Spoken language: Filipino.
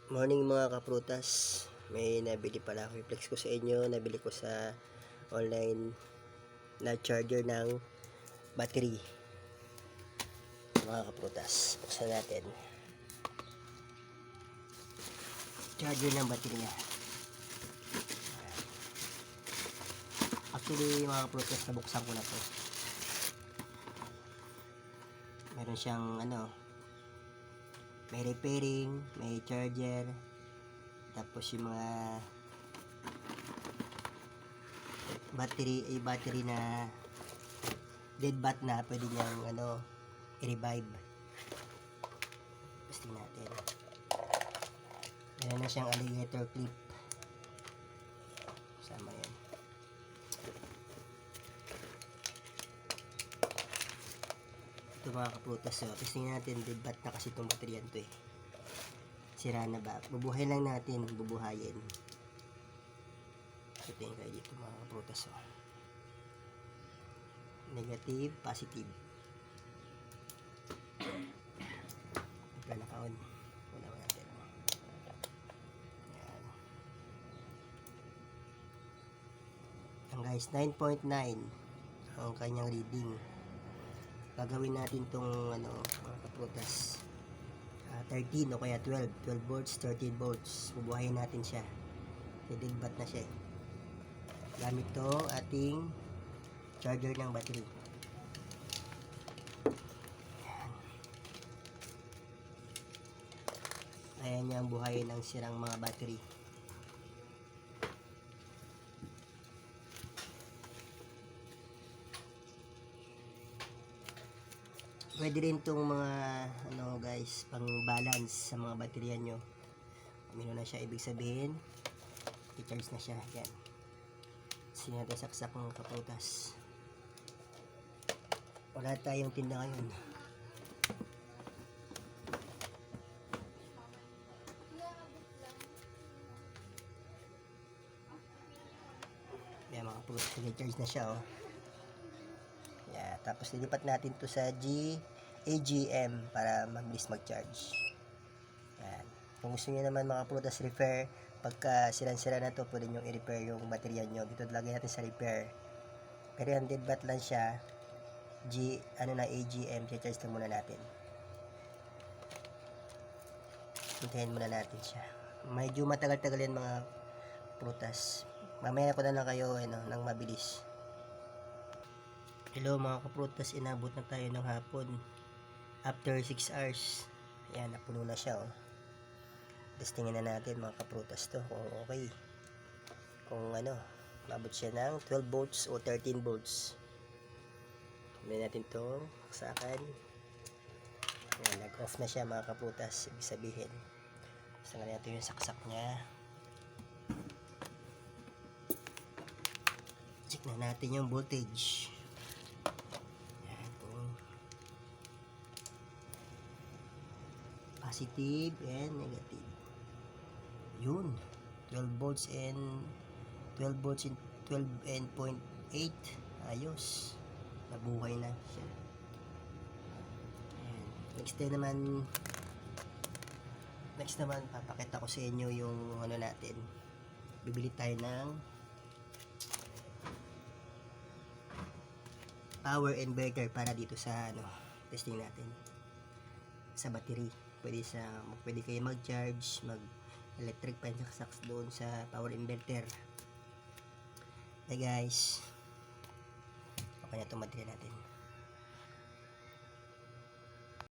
Morning mga kaprutas. May nabili pala ako. I-flex ko sa inyo. Nabili ko sa online na charger ng battery. Mga kaprutas. Buksan natin. Charger ng battery niya. Actually mga kaprutas, nabuksan ko na to. Meron siyang may repairing, may charger, tapos yung mga battery na dead bat na pwede niyang i-revive. Testing natin. Meron na siyang alligator clip. Sama yan. Ito mga kaprutas, so testing natin, dead bat na kasi itong bateryan to eh. Sira na ba? Bubuhay lang natin, bubuhayin. So tingin kayo dito mga kaprutas, so negative, positive. Ito na kaon. Wala natin. Yan. Ang guys, 9.9 ang kanyang reading. Gagawin natin tong mga kaprutas, 13 o kaya 12 volts, 13 volts. Bubuhayin natin siya. Dead bat na siya eh. Gamit to ating charger ng battery. Ayan niya ang buhayin ng sirang mga battery. Pwede rin itong mga guys, pang balance sa mga baterya nyo. Umino na siya, ibig sabihin i-charge na siya. Yan. Sige natin saksak ng kaprutas. Wala tayong tinda ngayon. Yan mga kaprutas, i-charge na siya oh. Yeah, tapos lilipat natin to sa AGM para mabilis mag-charge. Yan. Kung gusto niyo naman mga kaprutas repair, pagka siran-sira na to, pwede nyo i-repair yung baterya nyo. Dito lagay natin sa repair. Pero yung dead bat lang siya, AGM, i-charge na muna natin. Hintayin muna natin siya. Medyo matagal-tagal yan mga prutas. Mamaya ko na lang kayo ng mabilis. Hello mga kaprutas, inabot na tayo ng hapon. After 6 hours. Ayan, napuno na siya oh. Testingin na natin mga kaprutas to kung okay. Kung mabot siya ng 12 volts o 13 volts. Tuloy natin to saksakan. Ayan, nag-off na siya mga kaprutas. Ibig sabihin, basta nga natin yung saksak niya. Check na natin yung voltage. Positive and negative. Yun. 12 volts and 12 and 0.8. Ayos. Nabuhay na siya. Ayan. Next naman papakita ko sa inyo yung natin. Bibili tayo ng power inverter para dito sa testing natin sa battery. Pwede kayo mag-charge, mag-electric pan saks doon sa power inverter. Hey guys, okay na itong battery natin.